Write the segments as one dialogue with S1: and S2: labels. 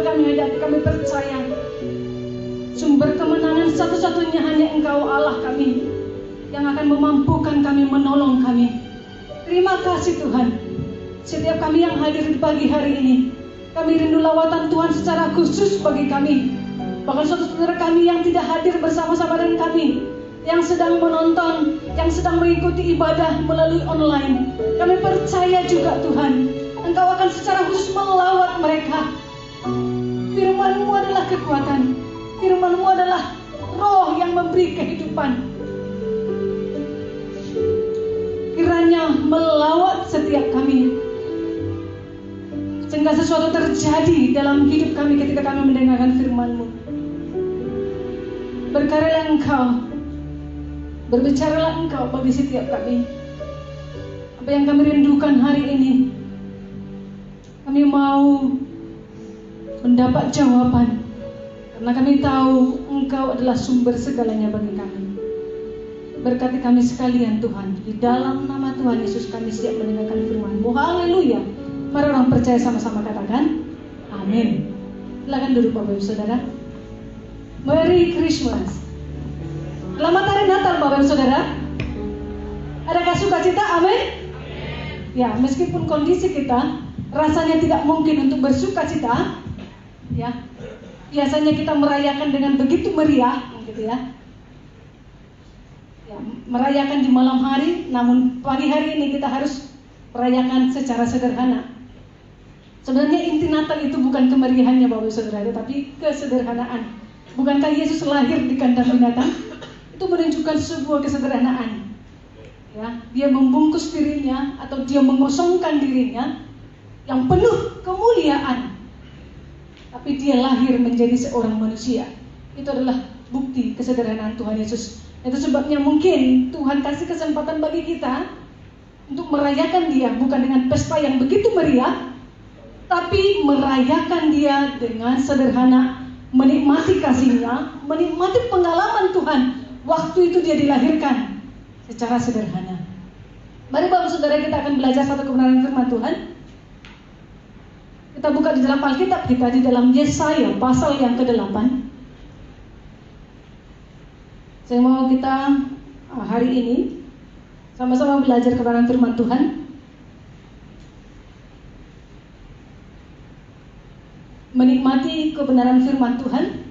S1: kami hadapi, kami percaya sumber kemenangan satu-satunya hanya Engkau Allah kami, yang akan memampukan kami, menolong kami. Terima kasih Tuhan. Setiap kami yang hadir di pagi hari ini, kami rindu lawatan Tuhan secara khusus bagi kami. Bahkan saudara kami yang tidak hadir bersama-sama dengan kami, yang sedang menonton, yang sedang mengikuti ibadah melalui online, kami percaya juga Tuhan, Engkau akan secara khusus melawat mereka. Firman-Mu adalah kekuatan, Firman-Mu adalah roh yang memberi kehidupan. Kiranya melawat setiap kami, sehingga sesuatu terjadi dalam hidup kami ketika kami mendengarkan firman-Mu. Berkaryalah Engkau, berbicaralah Engkau bagi setiap kami. Apa yang kami rindukan hari ini, kami mau mendapat jawaban, karena kami tahu Engkau adalah sumber segalanya bagi kami. Berkati kami sekalian Tuhan, di dalam nama Tuhan Yesus kami siap mendengarkan firman-Mu. Haleluya. Mari orang percaya sama-sama katakan amin. Silakan duduk Bapak Ibu Saudara. Merry Christmas. Selamat Hari Natal Bapak Ibu Saudara. Adakah sukacita? Amin. Ya, meskipun kondisi kita rasanya tidak mungkin untuk bersukacita, ya, biasanya kita merayakan dengan begitu meriah, gitu ya. Ya, merayakan di malam hari, namun pagi hari ini kita harus merayakan secara sederhana. Sebenarnya inti Natal itu bukan kemeriahannya Bapak Ibu Saudara, tetapi kesederhanaan. Bukankah Yesus lahir di kandang binatang? Itu menunjukkan sebuah kesederhanaan. Ya, dia membungkus dirinya atau dia mengosongkan dirinya yang penuh kemuliaan. Tapi dia lahir menjadi seorang manusia. Itu adalah bukti kesederhanaan Tuhan Yesus. Itu sebabnya mungkin Tuhan kasih kesempatan bagi kita untuk merayakan dia bukan dengan pesta yang begitu meriah, tapi merayakan dia dengan sederhana, menikmati kasih-Nya, menikmati pengalaman Tuhan waktu itu dia dilahirkan secara sederhana. Mari Bapak Saudara, kita akan belajar satu kebenaran firman Tuhan. Kita buka di dalam Alkitab kita, di dalam Yesaya pasal yang ke-8. Saya mau kita hari ini sama-sama belajar kebenaran firman Tuhan. Menikmati kebenaran firman Tuhan.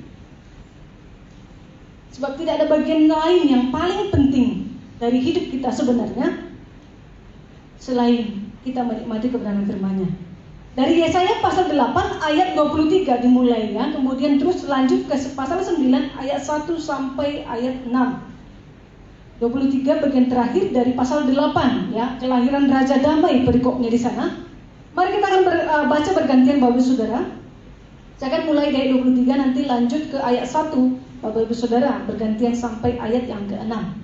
S1: Sebab tidak ada bagian lain yang paling penting dari hidup kita sebenarnya selain kita menikmati kebenaran firman-Nya. Dari Yesaya pasal 8 ayat 23 dimulai ya, kemudian terus lanjut ke pasal 9 ayat 1 sampai ayat 6. 23 bagian terakhir dari pasal 8 ya, kelahiran Raja Damai perikopnya di sana. Mari kita akan baca bergantian Bapak Ibu Saudara. Saya akan mulai dari 23 nanti lanjut ke ayat 1 Bapak Ibu Saudara, bergantian sampai ayat yang ke-6.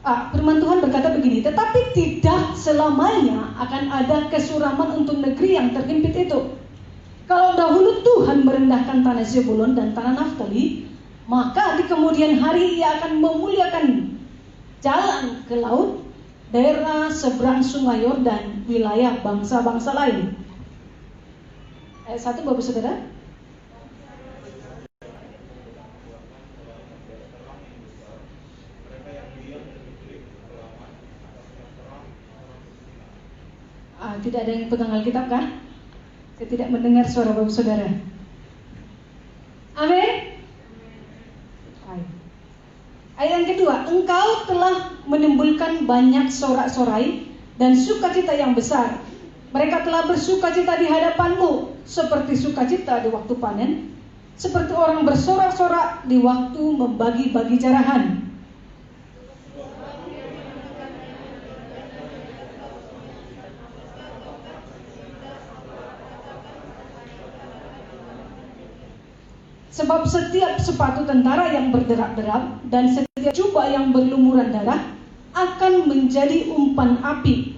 S1: Firman Tuhan berkata begini, tetapi tidak selamanya akan ada kesuraman untuk negeri yang terhimpit itu. Kalau dahulu Tuhan merendahkan tanah Zebulon dan tanah Naftali, maka di kemudian hari Ia akan memuliakan jalan ke laut, daerah seberang sungai Yordan, wilayah bangsa-bangsa lain. Ayat 1 Bapak Saudara. Tidak ada yang pegang Alkitab kah? Saya tidak mendengar suara Bapak Saudara. Amin. Ayat yang kedua, engkau telah menimbulkan banyak sorak-sorai dan sukacita yang besar. Mereka telah bersukacita di hadapanmu seperti sukacita di waktu panen, seperti orang bersorak-sorak di waktu membagi-bagi jarahan. Sebab setiap sepatu tentara yang berderak-derak dan setiap jubah yang berlumuran darah akan menjadi umpan api.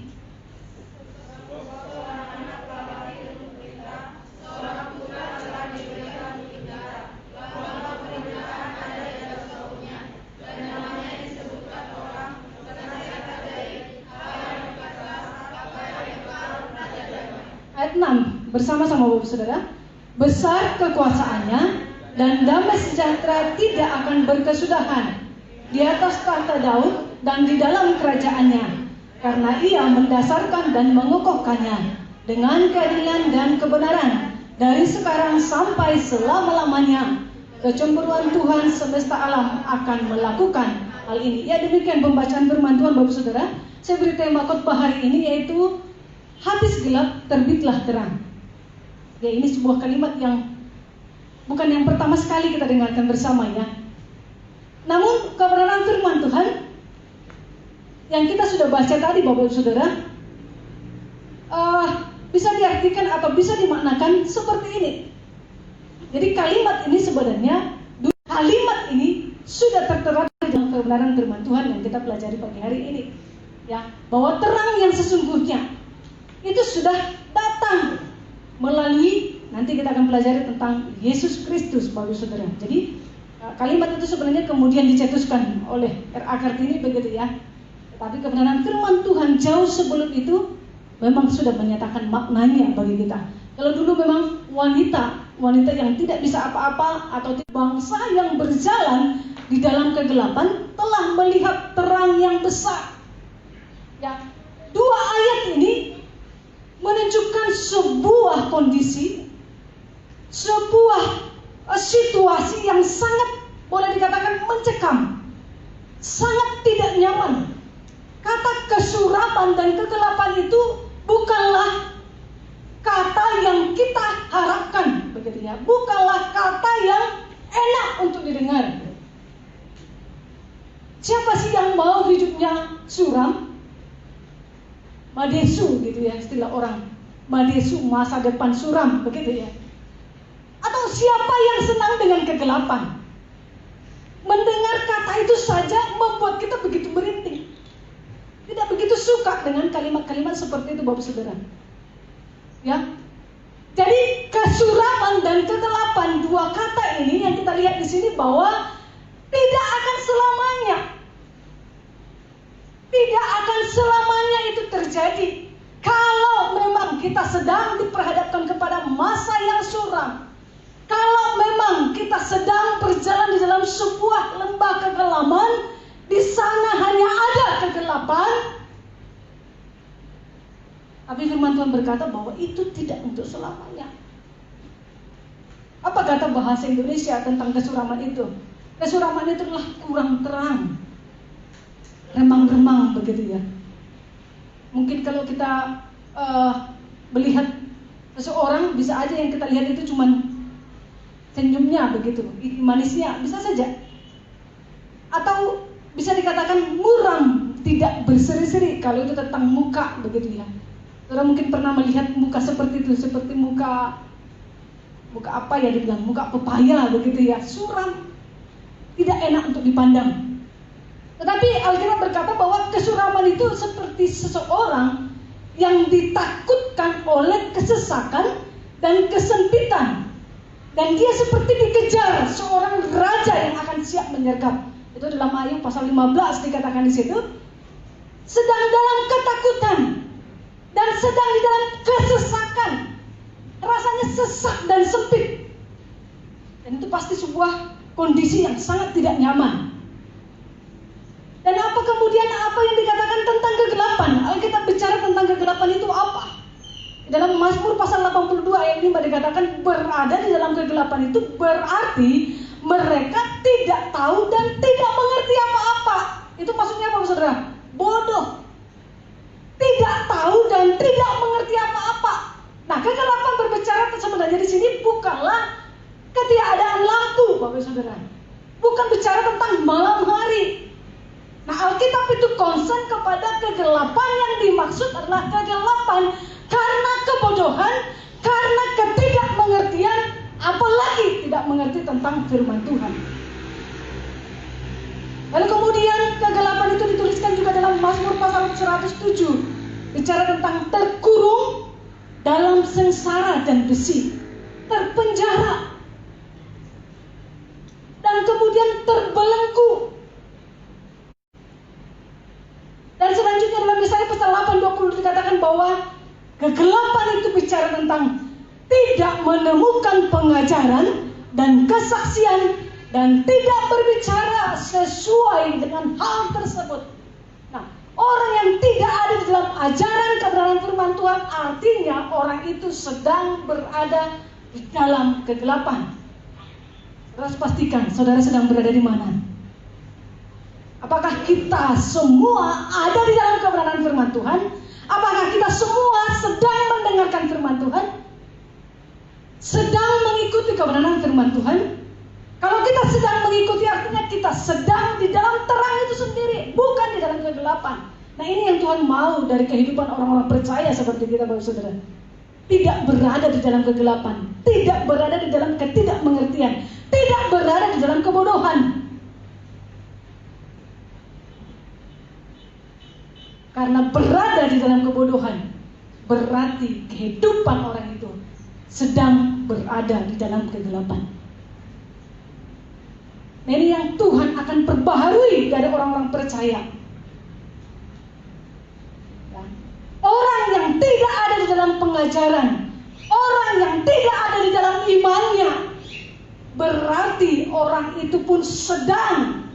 S1: Ayat 6 bersama-sama Bapak Saudara. Besar kekuasaannya dan damai sejahtera tidak akan berkesudahan di atas tahta Daud dan di dalam kerajaannya, karena ia mendasarkan dan mengokohkannya dengan keadilan dan kebenaran dari sekarang sampai selama-lamanya. Kecemburuan Tuhan semesta alam akan melakukan hal ini. Ya, demikian pembacaan firman Tuhan, Bapak Saudara. Saya beri tema khotbah hari ini yaitu habis gelap terbitlah terang. Ya, ini sebuah kalimat yang bukan yang pertama sekali kita dengarkan bersama ya. Namun kebenaran firman Tuhan yang kita sudah baca tadi, Bapak Saudara, bisa diartikan atau bisa dimaknakan seperti ini. Jadi kalimat ini sebenarnya, kalimat ini sudah tertera dalam kebenaran firman Tuhan yang kita pelajari pagi hari ini, ya, bahwa terang yang sesungguhnya itu sudah datang melalui, nanti kita akan pelajari tentang Yesus Kristus, Bapak Saudara. Jadi kalimat itu sebenarnya kemudian dicetuskan oleh R.A. Kartini begitu ya. Tetapi kebenaran firman Tuhan jauh sebelum itu memang sudah menyatakan maknanya bagi kita. Kalau dulu memang wanita yang tidak bisa apa-apa atau bangsa yang berjalan di dalam kegelapan telah melihat terang yang besar. Ya, dua ayat ini menunjukkan sebuah kondisi, sebuah situasi yang sangat boleh dikatakan mencekam, sangat tidak nyaman. Kata kesuraman dan kegelapan itu bukanlah kata yang kita harapkan, begitu ya. Bukanlah kata yang enak untuk didengar. Siapa sih yang mau hidupnya suram? Madesu gitu ya, istilah orang. Madesu, masa depan suram, begitu ya. Atau siapa yang senang dengan kegelapan? Mendengar kata itu saja membuat kita begitu merinding. Tidak begitu suka dengan kalimat-kalimat seperti itu, Bapak Saudara. Ya. Jadi kesuraman dan kegelapan, dua kata ini yang kita lihat di sini bahwa tidak akan selamanya. Tidak akan selamanya itu terjadi. Kalau memang kita sedang diperhadapkan kepada masa yang suram, kalau memang kita sedang berjalan di dalam sebuah lembah kegelapan, di sana hanya ada kegelapan. Tapi firman Tuhan berkata bahwa itu tidak untuk selamanya. Apa kata bahasa Indonesia tentang kesuraman itu? Kesuraman itu adalah kurang terang, remang-remang begitu ya. Mungkin kalau kita melihat seseorang, bisa aja yang kita lihat itu cuman senyumnya begitu, manisnya, bisa saja. Atau bisa dikatakan muram, tidak berseri-seri kalau itu tentang muka begitu ya. Saudara mungkin pernah melihat muka seperti itu, seperti muka apa ya dibilang, muka pepaya begitu ya, suram, tidak enak untuk dipandang. Tetapi Alkitab berkata bahwa kesuraman itu seperti seseorang yang ditakutkan oleh kesesakan dan kesempitan, dan dia seperti dikejar seorang raja yang akan siap menyergap. Itu dalam Ayub pasal 15 dikatakan di situ, sedang dalam ketakutan dan sedang di dalam kesesakan, rasanya sesak dan sempit. Dan itu pasti sebuah kondisi yang sangat tidak nyaman. Dan apa kemudian apa yang dikatakan tentang kegelapan? Alkitab bicara tentang kegelapan itu apa? Dalam Mazmur pasal 82 ayat 5 dikatakan berada di dalam kegelapan itu berarti mereka tidak tahu dan tidak mengerti apa-apa. Itu maksudnya apa, saudara? Bodoh. Tidak tahu dan tidak mengerti apa-apa. Nah, kegelapan berbicara sebenarnya di sini bukanlah ketiadaan lampu, Bapak Saudara. Bukan bicara tentang malam hari. Nah, Alkitab itu concern kepada kegelapan yang dimaksud adalah kegelapan karena kebodohan, karena ketidakmengertian, apalagi tidak mengerti tentang firman Tuhan. Lalu kemudian kegelapan itu dituliskan juga dalam Mazmur pasal 107, bicara tentang terkurung dalam sengsara dan besi, terpenjara, dan kemudian terbelenggu. Dan selanjutnya dalam Yesaya pasal 8:20 dikatakan bahwa kegelapan itu bicara tentang tidak tidak menemukan pengajaran dan kesaksian dan tidak berbicara sesuai dengan hal tersebut. Nah, orang yang tidak ada di dalam ajaran kebenaran firman Tuhan, artinya orang itu sedang berada di dalam kegelapan. Harus pastikan saudara sedang berada di mana. Apakah kita semua ada di dalam kebenaran firman Tuhan? Apakah kita semua sedang mendengarkan firman Tuhan? Sedang mengikuti kebenaran firman Tuhan? Kalau kita sedang mengikuti, artinya kita sedang di dalam terang itu sendiri, bukan di dalam kegelapan. Nah, ini yang Tuhan mau dari kehidupan orang-orang percaya seperti kita, Bapak Saudara. Tidak berada di dalam kegelapan, tidak berada di dalam ketidakmengertian, tidak berada di dalam kebodohan. Karena berada di dalam kebodohan berarti kehidupan orang itu sedang berada di dalam kegelapan. Nah, ini yang Tuhan akan perbaharui dari orang-orang percaya. Orang yang tidak ada di dalam pengajaran, orang yang tidak ada di dalam imannya, berarti orang itu pun sedang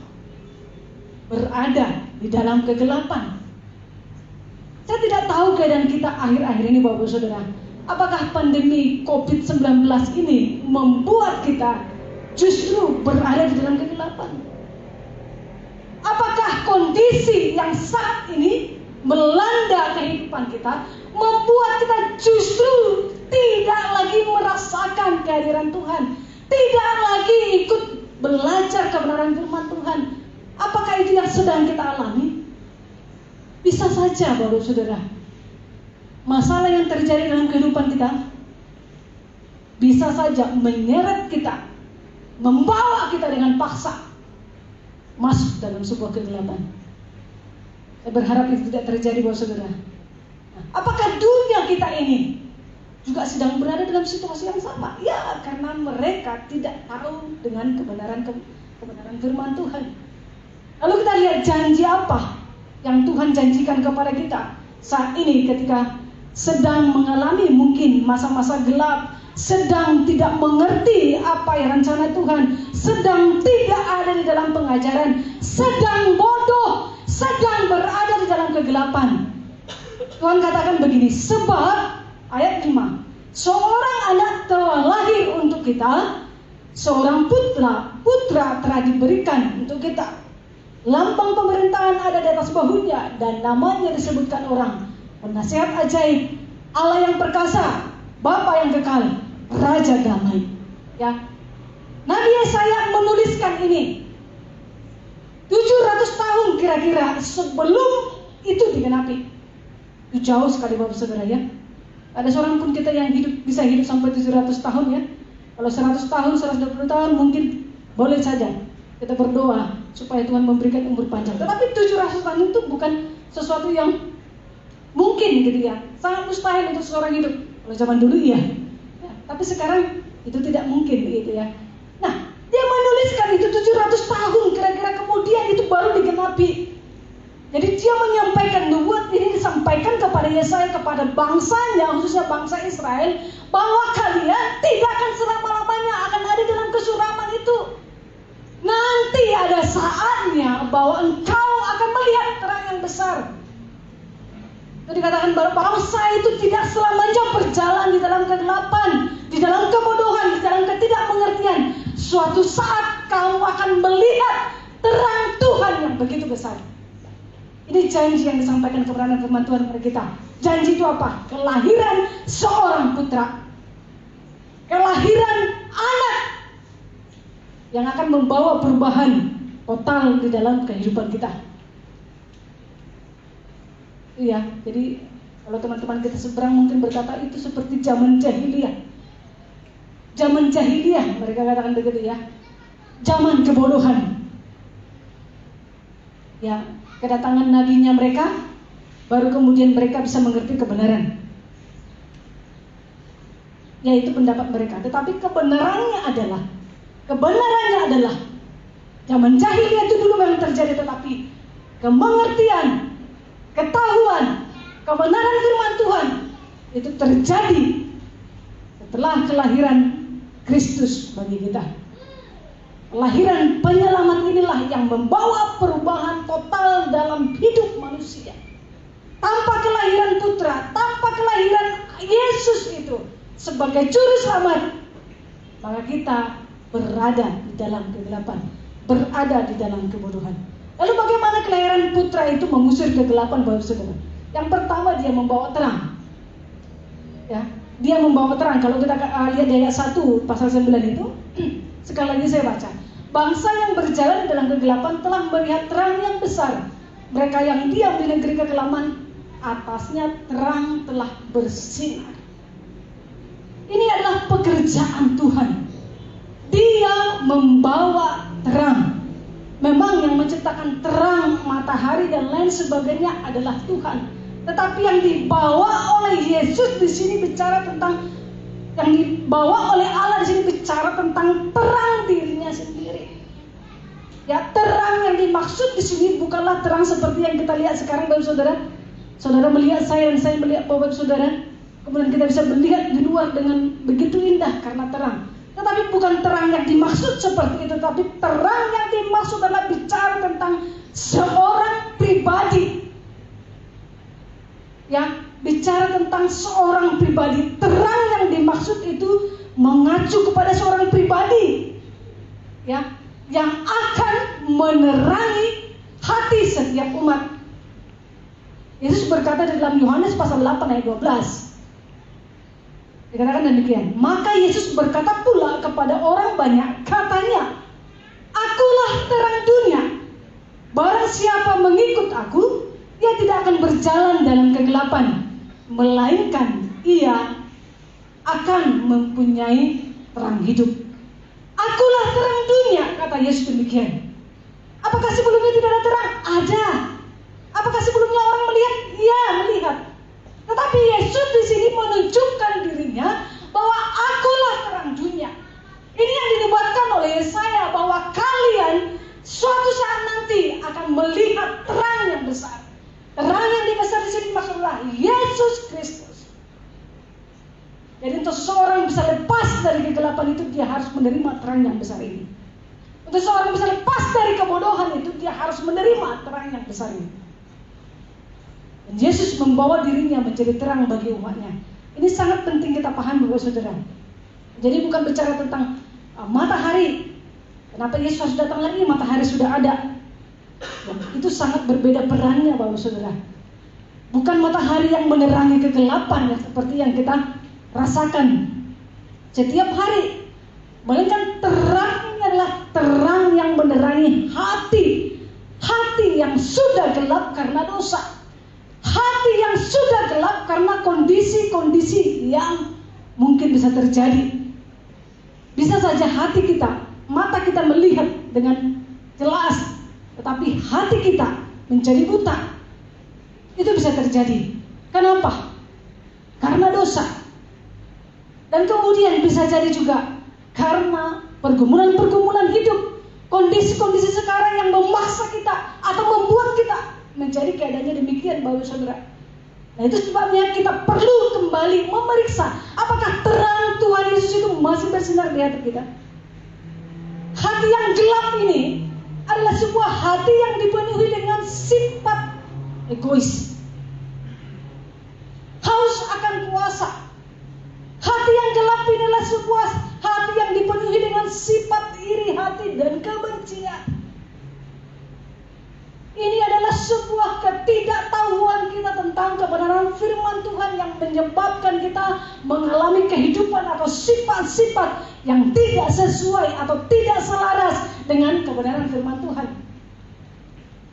S1: berada di dalam kegelapan. Saya tidak tahu keadaan kita akhir-akhir ini, Bapak Saudara. Apakah pandemi COVID-19 ini membuat kita justru berada di dalam kegelapan? Apakah kondisi yang saat ini melanda kehidupan kita membuat kita justru tidak lagi merasakan kehadiran Tuhan, tidak lagi ikut belajar kebenaran firman Tuhan? Apakah itu yang sedang kita alami? Bisa saja, Bapak Saudara, masalah yang terjadi dalam kehidupan kita bisa saja menyeret kita, membawa kita dengan paksa masuk dalam sebuah kegelapan. Saya berharap itu tidak terjadi, Bapak Saudara. Nah, apakah dunia kita ini juga sedang berada dalam situasi yang sama? Ya, karena mereka tidak tahu dengan kebenaran firman Tuhan. Lalu kita lihat janji apa yang Tuhan janjikan kepada kita saat ini ketika sedang mengalami mungkin masa-masa gelap, sedang tidak mengerti apa yang rencana Tuhan, sedang tidak ada di dalam pengajaran, sedang bodoh, sedang berada di dalam kegelapan. Tuhan katakan begini, sebab ayat 5, seorang anak telah lahir untuk kita, seorang putra telah diberikan untuk kita. Lambang pemerintahan ada di atas bahunya dan namanya disebutkan orang Penasihat ajaib, Allah yang perkasa, Bapa yang kekal, Raja damai. Ya, Nabi Yesaya menuliskan ini 700 tahun kira-kira sebelum itu digenapi. Itu jauh sekali, Bapak Saudara, ya. Ada seorang pun kita yang bisa hidup sampai 700 tahun, ya. Kalau 100 tahun, 120 tahun mungkin boleh saja kita berdoa supaya Tuhan memberikan umur panjang. Tetapi 700 tahun itu bukan sesuatu yang mungkin gitu, ya. Sangat mustahil untuk seorang hidup. Kalau zaman dulu iya. Ya, tapi sekarang itu tidak mungkin begitu, ya. Nah, dia menuliskan itu 700 tahun kira-kira kemudian itu baru digenapi. Jadi dia menyampaikan nubuat ini disampaikan kepada Yesaya, kepada bangsanya, khususnya bangsa Israel, bahwa kalian tidak akan selama-lamanya akan ada dalam kesuraman itu. Nanti ada saatnya bahwa engkau akan melihat terang yang besar. Itu dikatakan bahwa bangsa itu tidak selamanya berjalan di dalam kegelapan, di dalam kebodohan, di dalam ketidakmengertian. Suatu saat kamu akan melihat terang Tuhan yang begitu besar. Ini janji yang disampaikan kepada firman Tuhan kepada kita. Janji itu apa? Kelahiran seorang putra. Kelahiran anak yang akan membawa perubahan total di dalam kehidupan kita. Iya, jadi kalau teman-teman kita seberang mungkin berkata itu seperti zaman jahiliyah. Zaman jahiliyah mereka katakan begitu, ya. Zaman kebodohan. Ya, kedatangan nabinya mereka, baru kemudian mereka bisa mengerti kebenaran. Yaitu pendapat mereka. Tetapi kebenarannya adalah zaman jahiliyah itu dulu memang terjadi, tetapi kemengertian, ketahuan, kebenaran firman Tuhan itu terjadi telah kelahiran Kristus bagi kita. Kelahiran penyelamat inilah yang membawa perubahan total dalam hidup manusia. Tanpa kelahiran putra, tanpa kelahiran Yesus itu sebagai juru selamat, maka kita berada di dalam kegelapan, berada di dalam kebodohan. Lalu bagaimana kelahiran putra itu mengusir kegelapan, Bapak Saudara? Yang pertama, dia membawa terang. Ya, dia membawa terang. Kalau kita lihat di ayat 1 pasal 9 itu, sekali lagi saya baca. Bangsa yang berjalan dalam kegelapan telah melihat terang yang besar. Mereka yang diam di negeri kekelaman, atasnya terang telah bersinar. Ini adalah pekerjaan Tuhan. Dia membawa terang. Memang yang menciptakan terang, matahari dan lain sebagainya adalah Tuhan. Tetapi yang dibawa oleh Yesus di sini bicara tentang, yang dibawa oleh Allah di sini bicara tentang terang dirinya sendiri. Ya, terang yang dimaksud di sini bukanlah terang seperti yang kita lihat sekarang, Bapak Saudara. Saudara melihat saya dan saya melihat Bapak Saudara, kemudian kita bisa melihat di luar dengan begitu indah karena terang. Tetapi bukan terang yang dimaksud seperti itu, tapi terang yang dimaksud adalah bicara tentang seorang pribadi. Ya, bicara tentang seorang pribadi. Terang yang dimaksud itu mengacu kepada seorang pribadi, ya, yang akan menerangi hati setiap umat. Yesus berkata di dalam Yohanes pasal 8 ayat 12. Dikatakan demikian. Maka Yesus berkata pula kepada orang banyak, katanya, akulah terang dunia. Barang siapa mengikut aku, ia tidak akan berjalan dalam kegelapan, melainkan ia akan mempunyai terang hidup. Akulah terang dunia, kata Yesus demikian. Apakah sebelumnya tidak ada terang? Ada. Apakah sebelumnya orang melihat? Iya, melihat. Tetapi Yesus di sini menunjukkan dirinya bahwa akulah terang dunia. Ini yang dinubuatkan oleh Yesaya, bahwa kalian suatu saat nanti akan melihat terang yang besar. Terang yang besar di sini maksudnya Yesus Kristus. Jadi untuk seseorang bisa lepas dari kegelapan itu, dia harus menerima terang yang besar ini. Untuk seseorang bisa lepas dari kebodohan itu, dia harus menerima terang yang besar ini. Dan Yesus membawa dirinya menjadi terang bagi umatnya. Ini sangat penting kita pahami, Bapak Saudara. Jadi bukan bicara tentang matahari. Kenapa Yesus harus datang lagi? Matahari sudah ada. Ya, itu sangat berbeda perannya, Bapak Saudara. Bukan matahari yang menerangi kegelapan, ya, seperti yang kita rasakan setiap hari. Melainkan terang ini adalah terang yang menerangi hati. Hati yang sudah gelap karena dosa. Hati yang sudah gelap karena kondisi-kondisi yang mungkin bisa terjadi. Bisa saja hati kita, mata kita melihat dengan jelas, tetapi hati kita menjadi buta. Itu bisa terjadi. Kenapa? Karena dosa. Dan kemudian bisa jadi juga karena pergumulan-pergumulan hidup. Kondisi-kondisi sekarang yang memaksa kita atau membuat kita menjadi keadaannya demikian, Bapak Saudara. Nah, itu sebabnya kita perlu kembali memeriksa apakah terang Tuhan Yesus itu masih bersinar di hati kita. Hati yang gelap ini adalah sebuah hati yang dipenuhi dengan sifat egois, haus akan kuasa. Hati yang gelap ini adalah sebuah hati yang dipenuhi dengan sifat iri hati dan kebencian. Ini adalah sebuah ketidaktahuan kita tentang kebenaran firman Tuhan yang menyebabkan kita mengalami kehidupan atau sifat-sifat yang tidak sesuai atau tidak selaras dengan kebenaran firman Tuhan.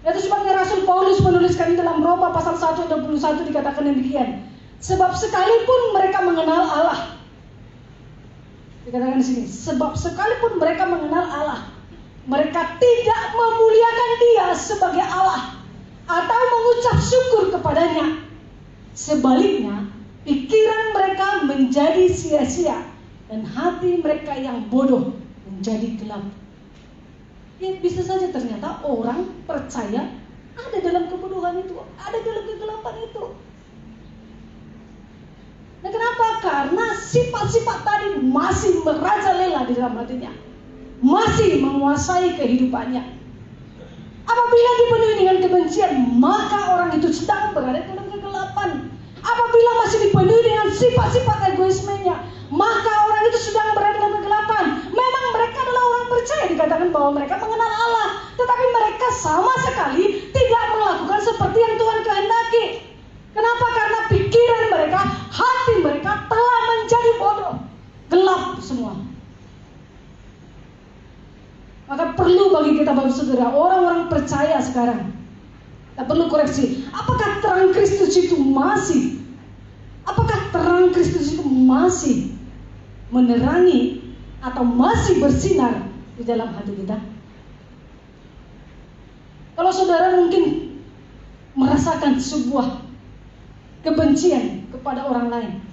S1: Itu sebabnya Rasul Paulus menuliskan dalam Roma pasal 1 ayat 21 dikatakan demikian. Sebab sekalipun mereka mengenal Allah, dikatakan di sini, sebab sekalipun mereka mengenal Allah, mereka tidak memuliakan Dia sebagai Allah atau mengucap syukur kepadanya. Sebaliknya, pikiran mereka menjadi sia-sia dan hati mereka yang bodoh menjadi gelap. Ya, bisa saja ternyata orang percaya ada dalam kebodohan itu, ada dalam kegelapan itu. Nah, kenapa? Karena sifat-sifat tadi masih merajalela di dalam hatinya, masih menguasai kehidupannya. Apabila dipenuhi dengan kebencian, maka orang itu sedang berada dalam kegelapan. Apabila masih dipenuhi dengan sifat-sifat egoismenya, maka orang itu sedang berada dalam kegelapan. Memang mereka adalah orang percaya, dikatakan bahwa mereka mengenal Allah, tetapi mereka sama sekali tidak melakukan seperti yang Tuhan kehendaki. Kenapa? Karena pikiran mereka, hati mereka telah menjadi bodoh, gelap semua. Maka perlu bagi kita, Bapak Saudara, orang-orang percaya sekarang, kita perlu koreksi. Apakah terang Kristus itu masih menerangi atau masih bersinar di dalam hati kita? Kalau saudara mungkin merasakan sebuah kebencian kepada orang lain,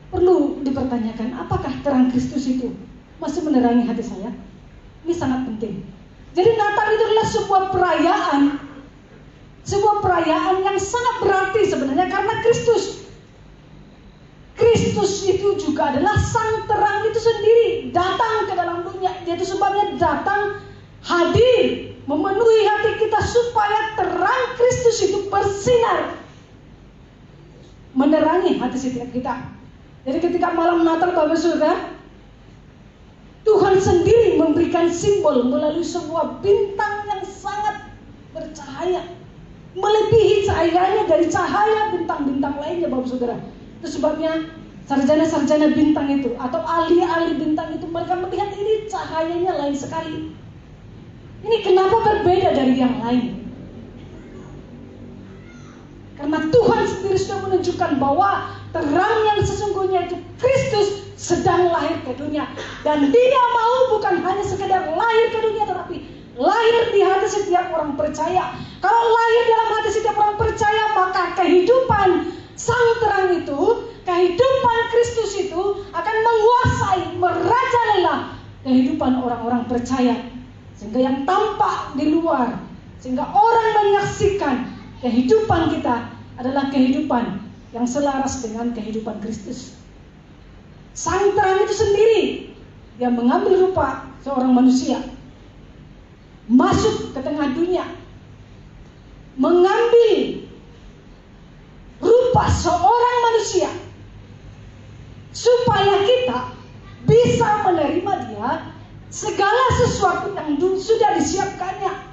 S1: perlu dipertanyakan, apakah terang Kristus itu masih menerangi hati saya? Ini sangat penting. Jadi Natal itu adalah sebuah perayaan yang sangat berarti sebenarnya, karena Kristus itu juga adalah sang terang itu sendiri datang ke dalam dunia. Itu sebabnya datang hadir memenuhi hati kita supaya terang Kristus itu bersinar, menerangi hati setiap kita. Jadi ketika malam Natal, Bapak Saudara, Tuhan sendiri memberikan simbol melalui sebuah bintang yang sangat bercahaya, melebihi cahayanya dari cahaya bintang-bintang lainnya, Bapak Saudara. Itu sebabnya sarjana-sarjana bintang itu atau ahli-ahli bintang itu, mereka melihat ini cahayanya lain sekali. Ini kenapa berbeda dari yang lain? Karena Tuhan sendiri sudah menunjukkan bahwa terang yang sesungguhnya itu Kristus sedang lahir ke dunia. Dan Dia mau bukan hanya sekedar lahir ke dunia, tetapi lahir di hati setiap orang percaya. Kalau lahir dalam hati setiap orang percaya, maka kehidupan sang terang itu, kehidupan Kristus itu akan menguasai, merajalela kehidupan orang-orang percaya. Sehingga yang tampak di luar, sehingga orang menyaksikan kehidupan kita adalah kehidupan yang selaras dengan kehidupan Kristus. Sang terang itu sendiri, Dia mengambil rupa seorang manusia, masuk ke tengah dunia, mengambil rupa seorang manusia, supaya kita bisa menerima Dia, segala sesuatu yang sudah disiapkannya.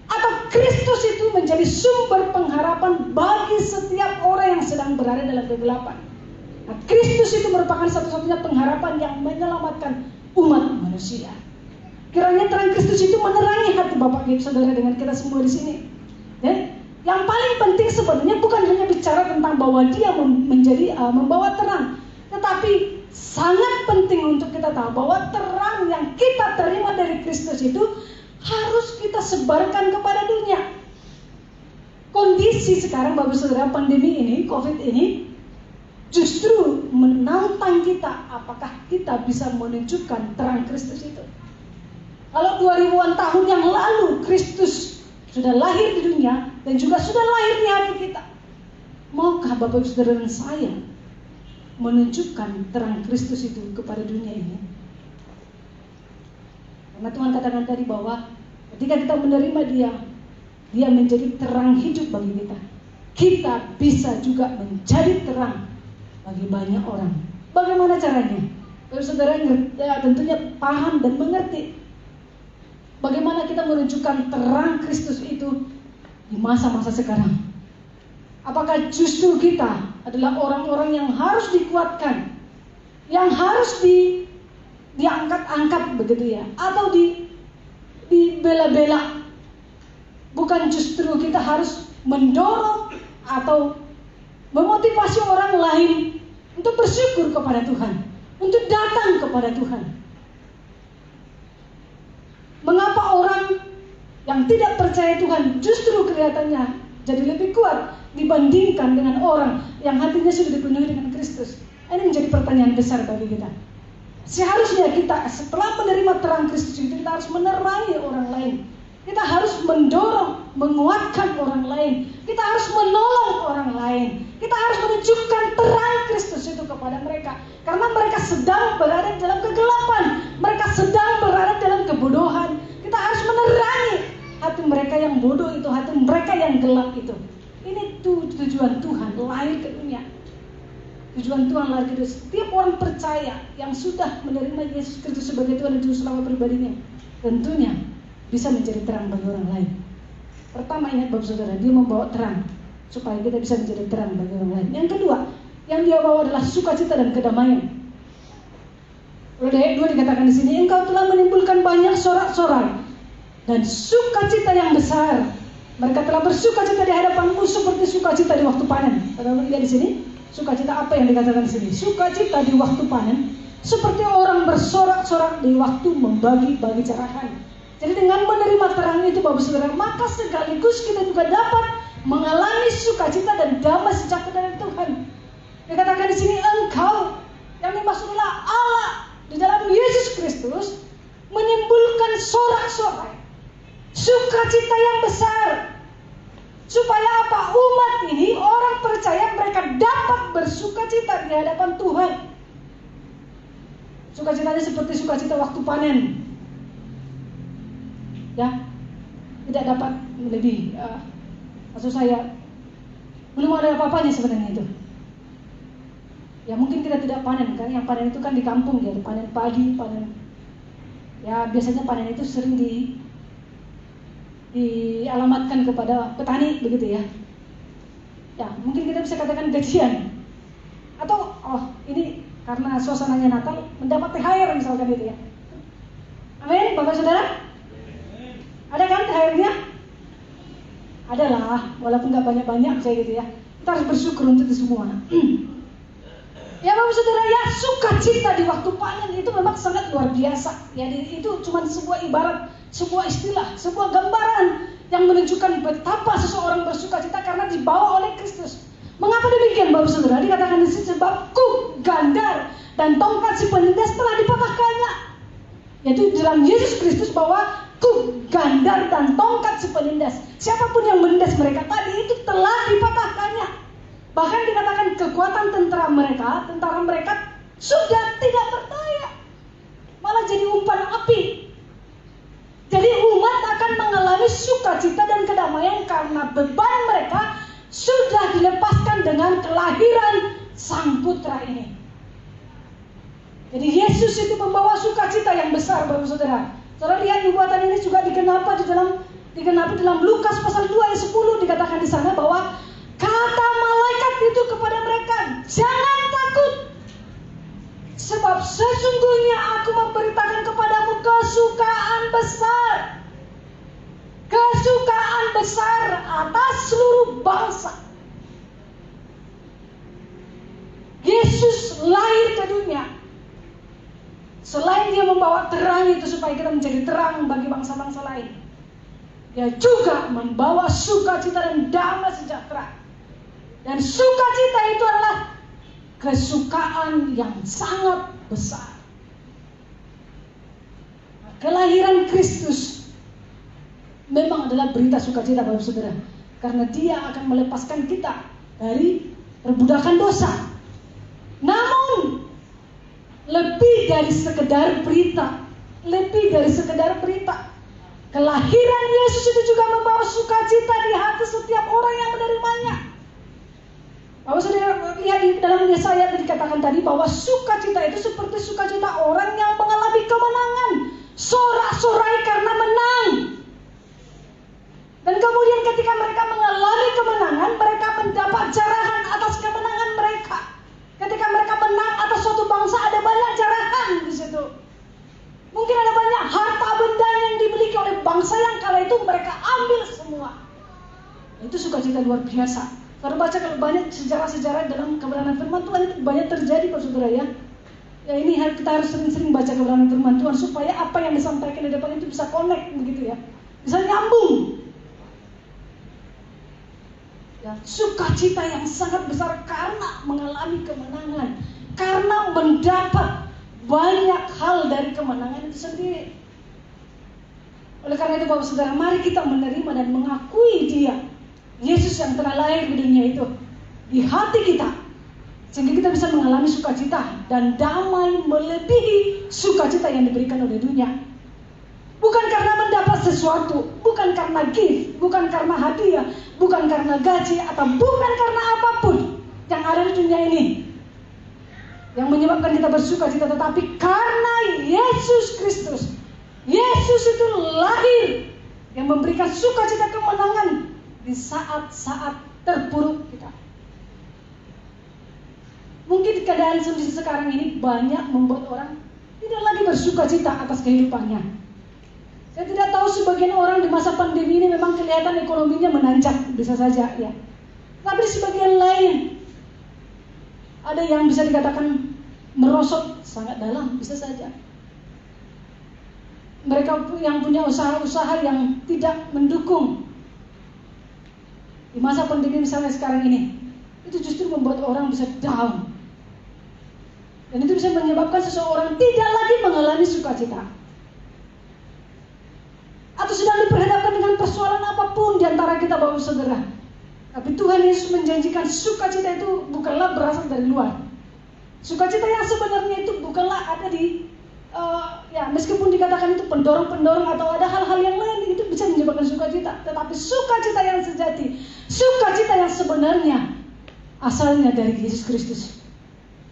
S1: Atau Kristus itu menjadi sumber pengharapan bagi setiap orang yang sedang berada dalam kegelapan. Nah, Kristus itu merupakan satu-satunya pengharapan yang menyelamatkan umat manusia. Kiranya terang Kristus itu menerangi hati Bapak Ibu Saudara dengan kita semua di sini. Ya? Yang paling penting sebenarnya bukan hanya bicara tentang bahwa Dia membawa terang, tetapi sangat penting untuk kita tahu bahwa terang yang kita terima dari Kristus itu harus kita sebarkan kepada dunia. Kondisi sekarang, Bapak Saudara, pandemi ini, COVID ini, justru menantang kita apakah kita bisa menunjukkan terang Kristus itu. Kalau 2000-an tahun yang lalu Kristus sudah lahir di dunia dan juga sudah lahir di hati kita, maukah Bapak Saudara dan saya menunjukkan terang Kristus itu kepada dunia ini? Karena Tuhan katakan tadi bahwa ketika kita menerima Dia, Dia menjadi terang hidup bagi kita. Kita bisa juga menjadi terang bagi banyak orang. Bagaimana caranya? Bapak Saudara tentunya paham dan mengerti bagaimana kita menunjukkan terang Kristus itu di masa-masa sekarang. Apakah justru kita adalah orang-orang yang harus dikuatkan, yang harus diangkat-angkat begitu ya, atau dibela-bela? Bukan justru kita harus mendorong atau memotivasi orang lain untuk bersyukur kepada Tuhan, untuk datang kepada Tuhan. Mengapa orang yang tidak percaya Tuhan justru kelihatannya jadi lebih kuat dibandingkan dengan orang yang hatinya sudah dipenuhi dengan Kristus? Ini menjadi pertanyaan besar bagi kita. Seharusnya kita setelah menerima terang Kristus itu, kita harus menerangi orang lain Kita harus mendorong, menguatkan orang lain. Kita harus menolong orang lain. Kita harus menunjukkan terang Kristus itu kepada mereka. Karena mereka sedang berada dalam kegelapan. Mereka sedang berada dalam kebodohan. Kita harus menerangi hati mereka yang bodoh itu, hati mereka yang gelap itu. Ini tujuan Tuhan lahir ke dunia. Tujuan Tuhan lahir ke dunia. Setiap orang percaya yang sudah menerima Yesus Kristus sebagai Tuhan dan Juru Selamat pribadinya, tentunya bisa menjadi terang bagi orang lain. Pertama, ingat Bapak Saudara, dia membawa terang supaya kita bisa menjadi terang bagi orang lain. Yang kedua, yang dia bawa adalah sukacita dan kedamaian. Oleh ayat 2 dikatakan di sini, engkau telah menimbulkan banyak sorak-sorai dan sukacita yang besar. Mereka telah bersukacita di hadapanmu seperti sukacita di waktu panen. Saudara lihat di sini, sukacita apa yang dikatakan di sini? Sukacita di waktu panen, seperti orang bersorak-sorak di waktu membagi-bagi carahan. Jadi dengan menerima terang itu Bapak Saudara, maka sekaligus kita juga dapat mengalami sukacita dan damai sejahtera dari Tuhan. Dikatakan di sini, engkau, yang dimaksud adalah Allah di dalam Yesus Kristus, menimbulkan sorak-sorai, sukacita yang besar. Supaya apa? Umat ini, orang percaya, mereka dapat bersukacita di hadapan Tuhan. Sukacitanya seperti sukacita waktu panen. Ya, tidak dapat lebih. Maksud saya, belum ada apa-apanya sebenarnya itu. Ya mungkin kita tidak panen kan, yang panen itu kan di kampung ya, panen padi, panen. Ya biasanya panen itu sering dialamatkan kepada petani begitu ya. Ya mungkin kita bisa katakan gajian. Atau ini karena suasananya Natal mendapat THR misalkan gitu ya. Amin, Bapak Saudara. Ada kan THR-nya? Adalah, walaupun nggak banyak-banyak saya gitu ya. Kita harus bersyukur untuk itu semua. Ya Bapak Saudara, ya sukacita di waktu panen itu memang sangat luar biasa. Ya itu cuma sebuah ibarat, sebuah istilah, sebuah gambaran yang menunjukkan betapa seseorang bersukacita karena dibawa oleh Kristus. Mengapa demikian Bapak Saudara? Dikatakan di sini sebab kuk gandar dan tongkat si penindas telah dipatahkannya. Yaitu dalam Yesus Kristus bahwa kuk gandar dan tongkat si penindas, siapapun yang menindas mereka tadi itu telah dipatahkannya. Bahkan dikatakan kekuatan tentara mereka sudah tidak berdaya, malah jadi umpan api. Jadi umat akan mengalami sukacita dan kedamaian karena beban mereka sudah dilepaskan dengan kelahiran Sang Putra ini. Jadi Yesus itu membawa sukacita yang besar Bapak Saudara. Saudara lihat nubuatan ini juga digenapi dalam Lukas pasal 2 ayat 10, dikatakan di sana bahwa kata malaikat itu kepada mereka, jangan takut, sebab sesungguhnya aku memberitakan kepadamu kesukaan besar atas seluruh bangsa. Yesus lahir ke dunia. Selain dia membawa terang itu supaya kita menjadi terang bagi bangsa-bangsa lain, dia juga membawa sukacita dan damai sejahtera. Dan sukacita itu adalah kesukaan yang sangat besar. Kelahiran Kristus memang adalah berita sukacita Bapak Saudara, karena dia akan melepaskan kita dari perbudakan dosa. Namun lebih dari sekedar berita, kelahiran Yesus itu juga membawa sukacita di hati setiap orang yang menerimanya. Bapak Saudara lihat di dalam Yesaya dikatakan tadi bahwa sukacita itu seperti sukacita orang yang mengalami kemenangan, sorak-sorai karena menang. Dan kemudian ketika mereka mengalami kemenangan, mereka mendapat jarahan atas kemenangan mereka. Ketika mereka menang atas suatu bangsa, ada banyak jarahan di situ. Mungkin ada banyak harta benda yang dimiliki oleh bangsa yang kala itu mereka ambil semua. Itu sukacita luar biasa. Kalau baca kalau banyak sejarah-sejarah dalam kebenaran firman Tuhan itu banyak terjadi Pak Saudara ya. Ya ini kita harus sering-sering baca kebenaran firman Tuhan supaya apa yang disampaikan di depan itu bisa connect begitu ya. Bisa nyambung. Ya, sukacita yang sangat besar karena mengalami kemenangan, karena mendapat banyak hal dari kemenangan itu sendiri. Oleh karena itu Bapak Saudara, mari kita menerima dan mengakui Dia, Yesus yang telah lahir di dunia itu, di hati kita, sehingga kita bisa mengalami sukacita dan damai melebihi sukacita yang diberikan oleh dunia. Bukan karena mendapat sesuatu, bukan karena gift, bukan karena hadiah, bukan karena gaji, atau bukan karena apapun yang ada di dunia ini yang menyebabkan kita bersukacita, tetapi karena Yesus Kristus. Yesus itu lahir yang memberikan sukacita kemenangan di saat-saat terpuruk kita. Mungkin keadaan kondisi sekarang ini banyak membuat orang tidak lagi bersukacita atas kehidupannya. Saya tidak tahu, sebagian orang di masa pandemi ini memang kelihatan ekonominya menanjak, bisa saja ya. Tapi di sebagian lain ada yang bisa dikatakan merosot sangat dalam, bisa saja. Mereka yang punya usaha-usaha yang tidak mendukung di masa pandemi misalnya sekarang ini, itu justru membuat orang bisa down. Dan itu bisa menyebabkan seseorang tidak lagi mengalami sukacita, atau sedang diperhadapkan dengan persoalan apapun di antara kita Bapak Saudara. Tapi Tuhan Yesus menjanjikan sukacita itu bukanlah berasal dari luar. Sukacita yang sebenarnya itu bukanlah ada di meskipun dikatakan itu pendorong-pendorong atau ada hal-hal yang lain, itu bisa menyebabkan sukacita. Tetapi sukacita yang sejati, sukacita yang sebenarnya asalnya dari Yesus Kristus.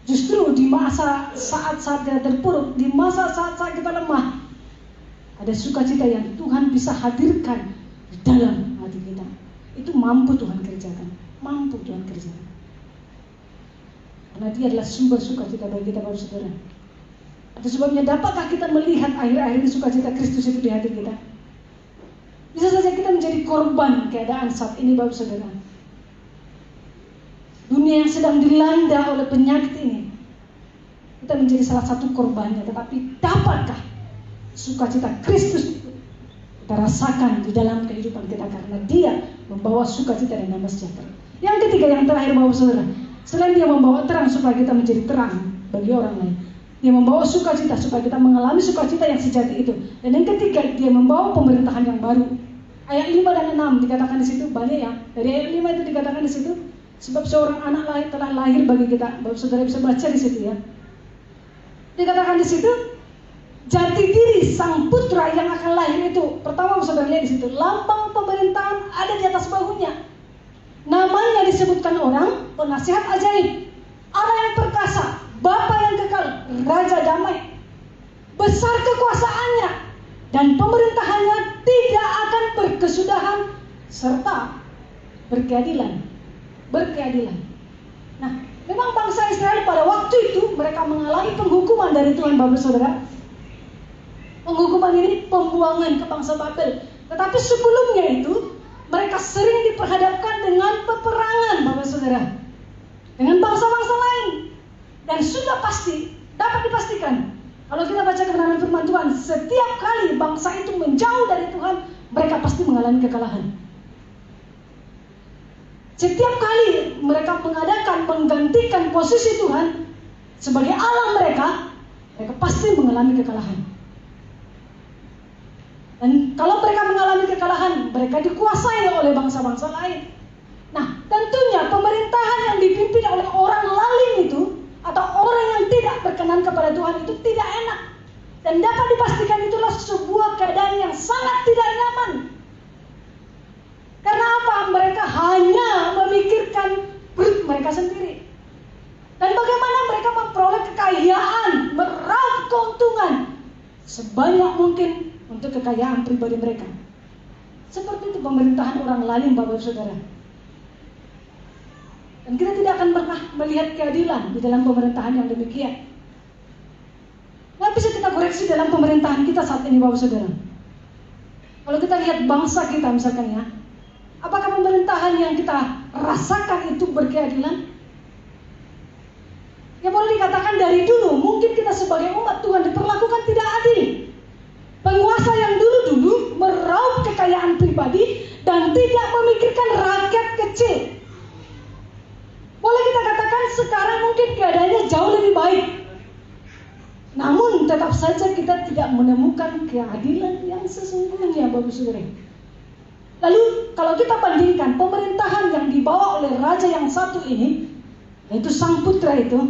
S1: Justru di masa saat-saat kita terpuruk, di masa saat-saat kita lemah, ada sukacita yang Tuhan bisa hadirkan di dalam hati kita. Itu mampu Tuhan kerjakan, mampu Tuhan kerjakan. Karena Dia adalah sumber sukacita bagi kita Bapak Saudara. Itu sebabnya dapatkah kita melihat akhir-akhir sukacita Kristus itu di hati kita? Bisa saja kita menjadi korban keadaan saat ini Bapak Saudara. Dunia yang sedang dilanda oleh penyakit ini, kita menjadi salah satu korbannya. Tetapi dapatkah sukacita Kristus itu kita rasakan di dalam kehidupan kita, karena Dia membawa sukacita dan damai sejahtera. Yang ketiga, yang terakhir Bapak Saudara, selain Dia membawa terang supaya kita menjadi terang bagi orang lain, Dia membawa sukacita supaya kita mengalami sukacita yang sejati itu. Dan yang ketiga, Dia membawa pemerintahan yang baru. Ayat 5 dan 6 dikatakan di situ banyak ya. Dari ayat 5 itu dikatakan di situ, sebab seorang anak telah lahir bagi kita. Bapak Saudara bisa baca di situ ya. Dikatakan di situ, jati diri sang putra yang akan lahir itu. Pertama Bapak Saudara lihat di situ, lambang pemerintahan ada di atas bahunya. Namanya disebutkan orang penasihat ajaib, Allah yang perkasa, Bapa yang kekal, Raja damai. Besar kekuasaannya dan pemerintahannya tidak akan berkesudahan serta berkeadilan. Nah, memang bangsa Israel pada waktu itu mereka mengalami penghukuman dari Tuhan Bapak Saudara. Penghukuman ini pembuangan ke bangsa Babel. Tetapi sebelumnya itu mereka sering diperhadapkan dengan peperangan Bapak Saudara, dengan bangsa-bangsa lain. Dan sudah pasti dapat dipastikan, kalau kita baca kebenaran firman Tuhan, setiap kali bangsa itu menjauh dari Tuhan, mereka pasti mengalami kekalahan. Setiap kali mereka menggantikan posisi Tuhan sebagai Allah mereka pasti mengalami kekalahan. Dan kalau mereka mengalami kekalahan, mereka dikuasai oleh bangsa-bangsa lain. Nah, tentunya pemerintahan yang dipimpin oleh orang lalim itu, atau orang yang tidak berkenan kepada Tuhan itu tidak enak. Dan dapat dipastikan itulah sebuah keadaan yang sangat tidak nyaman. Karena apa? Mereka hanya memikirkan perut mereka sendiri. Dan bagaimana mereka memperoleh kekayaan, meraup keuntungan sebanyak mungkin untuk kekayaan pribadi mereka. Seperti itu pemerintahan orang lalim Bapak Saudara. Dan kita tidak akan pernah melihat keadilan di dalam pemerintahan yang demikian. Nggak bisa kita koreksi dalam pemerintahan kita saat ini Bapak Saudara. Kalau kita lihat bangsa kita misalkan ya, apakah pemerintahan yang kita rasakan itu berkeadilan? Ya boleh dikatakan dari dulu mungkin kita sebagai umat Tuhan diperlakukan tidak adil. Penguasa yang dulu-dulu meraup kekayaan pribadi dan tidak memikirkan rakyat kecil. Boleh kita katakan sekarang mungkin keadaannya jauh lebih baik. Namun tetap tetap saja kita tidak menemukan keadilan yang sesungguhnya, Bapak Saudara. Lalu kalau kita bandingkan pemerintahan yang dibawa oleh raja yang satu ini, yaitu Sang Putra itu,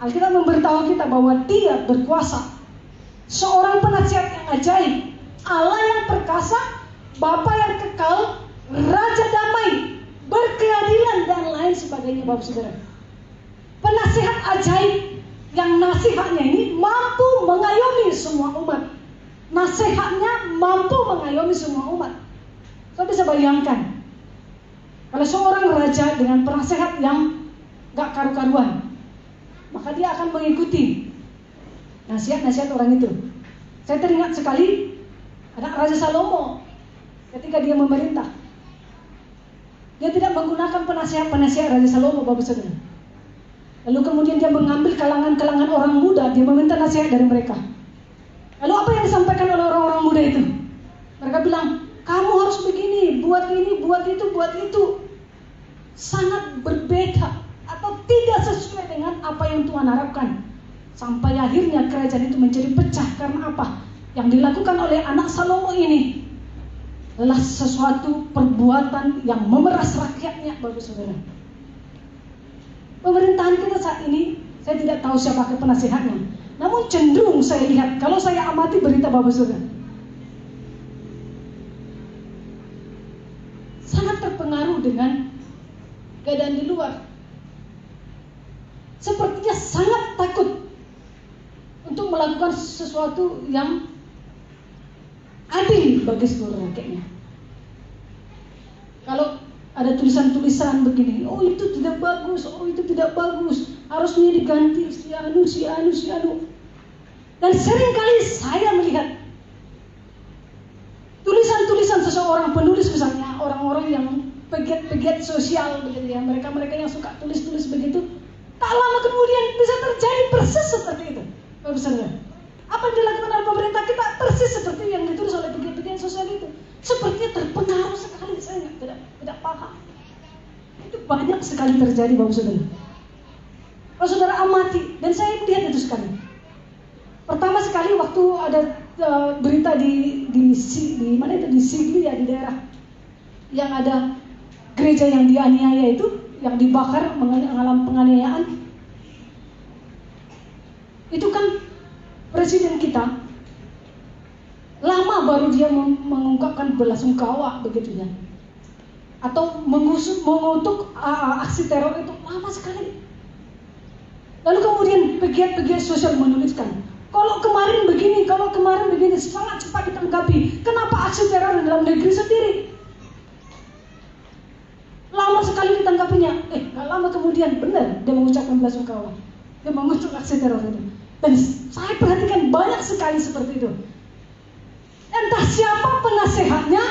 S1: Alkitab memberitahu kita bahwa dia berkuasa, seorang penasihat yang ajaib, Allah yang perkasa, Bapa yang kekal, Raja damai, berkeadilan dan lain sebagainya, Bapak Saudara. Penasihat ajaib yang nasihatnya ini mampu mengayomi semua umat. Nasihatnya mampu mengayomi semua umat. Saya bisa bayangkan kalau seorang raja dengan penasehat yang gak karu-karuan, maka dia akan mengikuti nasihat-nasihat orang itu. Saya teringat sekali anak Raja Salomo ketika dia memerintah. Dia tidak menggunakan penasihat-penasihat Raja Salomo, Bapak Saudara. Lalu kemudian dia mengambil kalangan-kalangan orang muda, dia meminta nasihat dari mereka. Lalu apa yang disampaikan oleh orang-orang muda itu? Mereka bilang, kamu harus begini, buat ini, buat itu, buat itu. Sangat berbeda atau tidak sesuai dengan apa yang Tuhan harapkan. Sampai akhirnya kerajaan itu menjadi pecah. Karena apa? Yang dilakukan oleh anak Salomo ini adalah sesuatu perbuatan yang memeras rakyatnya, Bapak Saudara. Pemerintahan kita saat ini, saya tidak tahu siapa penasehatnya. Namun cenderung saya lihat, kalau saya amati berita, Bapak Saudara, sangat terpengaruh dengan keadaan di luar. Sepertinya sangat takut untuk melakukan sesuatu yang adil bagi seluruh rakyatnya. Kalau ada tulisan-tulisan begini, oh itu tidak bagus, oh itu tidak bagus, harusnya diganti si anu. Dan seringkali saya melihat tulisan-tulisan seseorang penulis, misalnya orang-orang yang pegiat-pegiat sosial begitu ya, mereka yang suka tulis-tulis begitu, tak lama kemudian bisa terjadi persis seperti itu, Bapak Saudara. Apa yang dilakukan oleh pemerintah kita persis seperti yang ditulis oleh pegiat-pegiat sosial itu. Sepertinya terpengaruh sekali, saya tidak paham. Itu banyak sekali terjadi, Bapak Saudara. Bapak Saudara amati, dan saya melihat itu sekali. Pertama sekali waktu ada berita di mana itu, di Sigli ya, di daerah yang ada gereja yang dianiaya itu, yang dibakar, mengalami penganiayaan. Itu kan presiden kita lama baru dia mengungkapkan belasungkawa begitu ya, atau mengutuk aksi teror itu lama sekali. Lalu kemudian pegiat-pegiat sosial menuliskan, kalau kemarin begini, sangat cepat ditanggapi. Kenapa aksi teror di dalam negeri sendiri lama sekali ditanggapinya? Gak lama kemudian benar dia mengucapkan belasungkawa, dia mengutuk aksi teror itu. Dan saya perhatikan banyak sekali seperti itu. Entah siapa penasehatnya,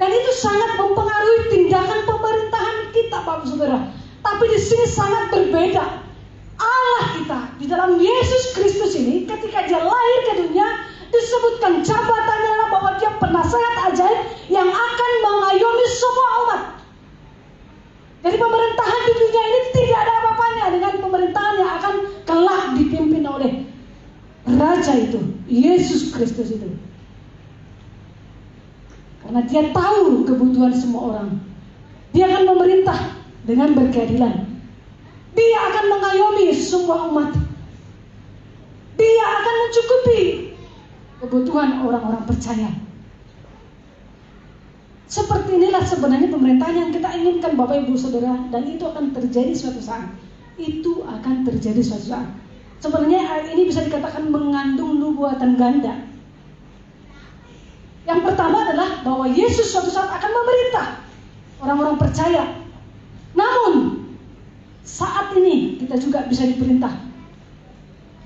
S1: dan itu sangat mempengaruhi tindakan pemerintahan kita, Bapak Saudara. Tapi di sini sangat berbeda. Allah kita di dalam Yesus Kristus ini, ketika dia lahir ke dunia, disebutkan jabatannya adalah bahwa dia penasehat ajaib yang akan mengayomi semua umat. Jadi pemerintahan di dunia ini tidak ada apa-apanya dengan pemerintahan yang akan kelak dipimpin oleh Raja itu, Yesus Kristus itu. Karena dia tahu kebutuhan semua orang. Dia akan memerintah dengan berkeadilan. Dia akan mengayomi semua umat. Dia akan mencukupi kebutuhan orang-orang percaya. Seperti inilah sebenarnya pemerintahan yang kita inginkan, Bapak Ibu Saudara. Dan itu akan terjadi suatu saat. Itu akan terjadi suatu saat. Sebenarnya ayat ini bisa dikatakan mengandung nubuatan ganda. Yang pertama adalah bahwa Yesus suatu saat akan memerintah orang-orang percaya. Namun saat ini kita juga bisa diperintah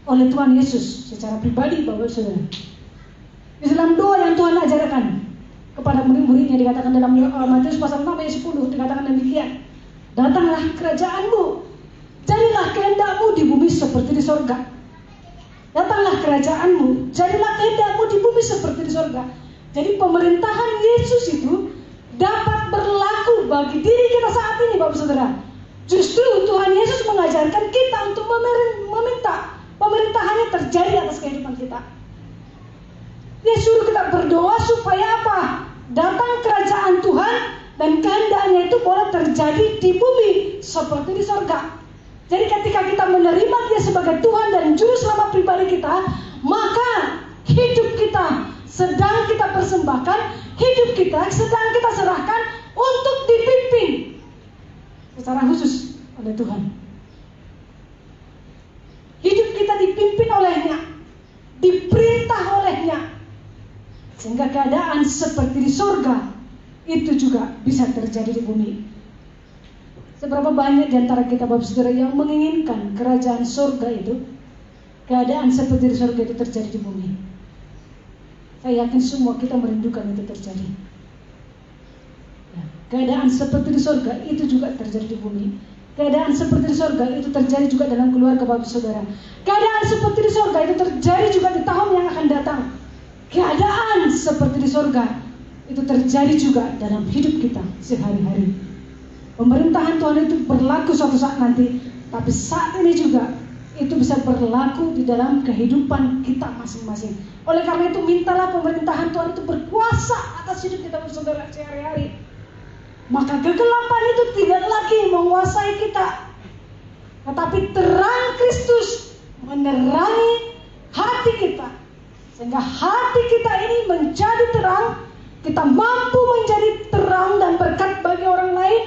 S1: oleh Tuhan Yesus secara pribadi, Bapak Saudara. Di dalam doa yang Tuhan ajarkan kepada murid-muridnya, dikatakan dalam Matius pasal 6 ayat 10, dikatakan demikian. Datanglah kerajaanmu, jadilah kehendakmu di bumi seperti di sorga. Datanglah kerajaanmu, jadilah kehendakmu di bumi seperti di sorga. Jadi pemerintahan Yesus itu dapat berlaku bagi diri kita saat ini, Bapak Saudara. Justru Tuhan Yesus mengajarkan kita untuk meminta Pemerintahannya terjadi atas kehidupan kita. Dia suruh kita berdoa supaya apa? Datang kerajaan Tuhan dan kehendaknya itu boleh terjadi di bumi seperti di sorga. Jadi ketika kita menerima Dia sebagai Tuhan dan Juru Selamat pribadi kita, maka hidup kita sedang kita persembahkan, hidup kita sedang kita serahkan untuk dipimpin secara khusus oleh Tuhan. Hidup kita dipimpin olehnya, diperintah olehnya, sehingga keadaan seperti di surga itu juga bisa terjadi di bumi. Seberapa banyak di antara kita Bapak Saudara yang menginginkan kerajaan surga itu, keadaan seperti di surga itu terjadi di bumi. Saya yakin semua kita merindukan itu terjadi. Ya, keadaan seperti di surga itu juga terjadi di bumi. Keadaan seperti di surga itu terjadi juga dalam keluarga Bapak Saudara. Keadaan seperti di surga itu terjadi juga di tahun yang akan datang. Keadaan seperti di surga itu terjadi juga dalam hidup kita sehari-hari. Pemerintahan Tuhan itu berlaku suatu saat nanti, tapi saat ini juga itu bisa berlaku di dalam kehidupan kita masing-masing. Oleh karena itu mintalah pemerintahan Tuhan itu berkuasa atas hidup kita Saudara sehari-hari. Maka kegelapan itu tidak lagi menguasai kita, tetapi terang Kristus menerangi hati kita, sehingga hati kita ini menjadi terang. Kita mampu menjadi terang dan berkat bagi orang lain,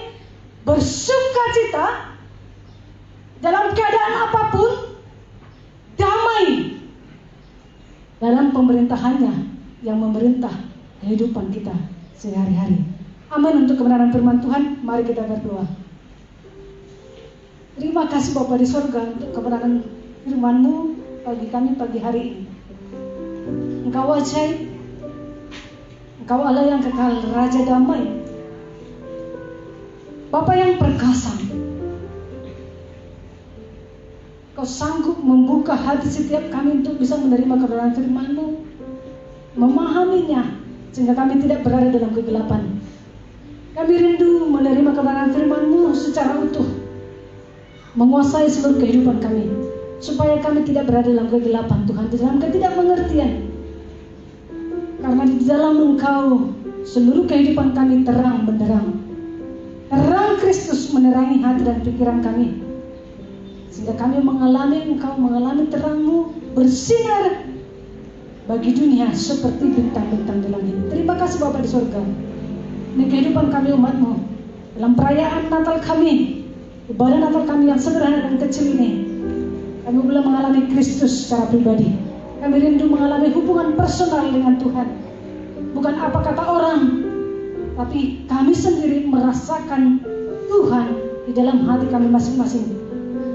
S1: bersukacita dalam keadaan apapun, damai dalam pemerintahannya yang memerintah kehidupan kita sehari-hari. Amin. Untuk kebenaran firman Tuhan, mari kita berdoa. Terima kasih Bapa di surga untuk kebenaran firman-Mu bagi kami pagi hari ini. Engkau ajaib, Engkau Allah yang kekal, Raja damai, Bapa yang perkasa. Kau sanggup membuka hati setiap kami untuk bisa menerima kebenaran firman-Mu, memahaminya, sehingga kami tidak berada dalam kegelapan. Kami rindu menerima kebenaran firman-Mu secara utuh, menguasai seluruh kehidupan kami, supaya kami tidak berada dalam kegelapan Tuhan, di dalam ketidakmengertian. Karena di dalam Engkau seluruh kehidupan kami terang benderang. Terang Kristus menerangi hati dan pikiran kami, sehingga kami mengalami Engkau, mengalami terang-Mu bersinar bagi dunia seperti bintang-bintang di langit. Terima kasih Bapa di surga. Ini kehidupan kami umat-Mu, dalam perayaan Natal kami, ibadah Natal kami yang sederhana dan kecil ini, kami boleh mengalami Kristus secara pribadi. Kami rindu mengalami hubungan personal dengan Tuhan. Bukan apa kata orang, tapi kami sendiri merasakan Tuhan di dalam hati kami masing-masing.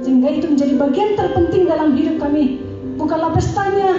S1: Sehingga itu menjadi bagian terpenting dalam hidup kami. Bukanlah pestanya,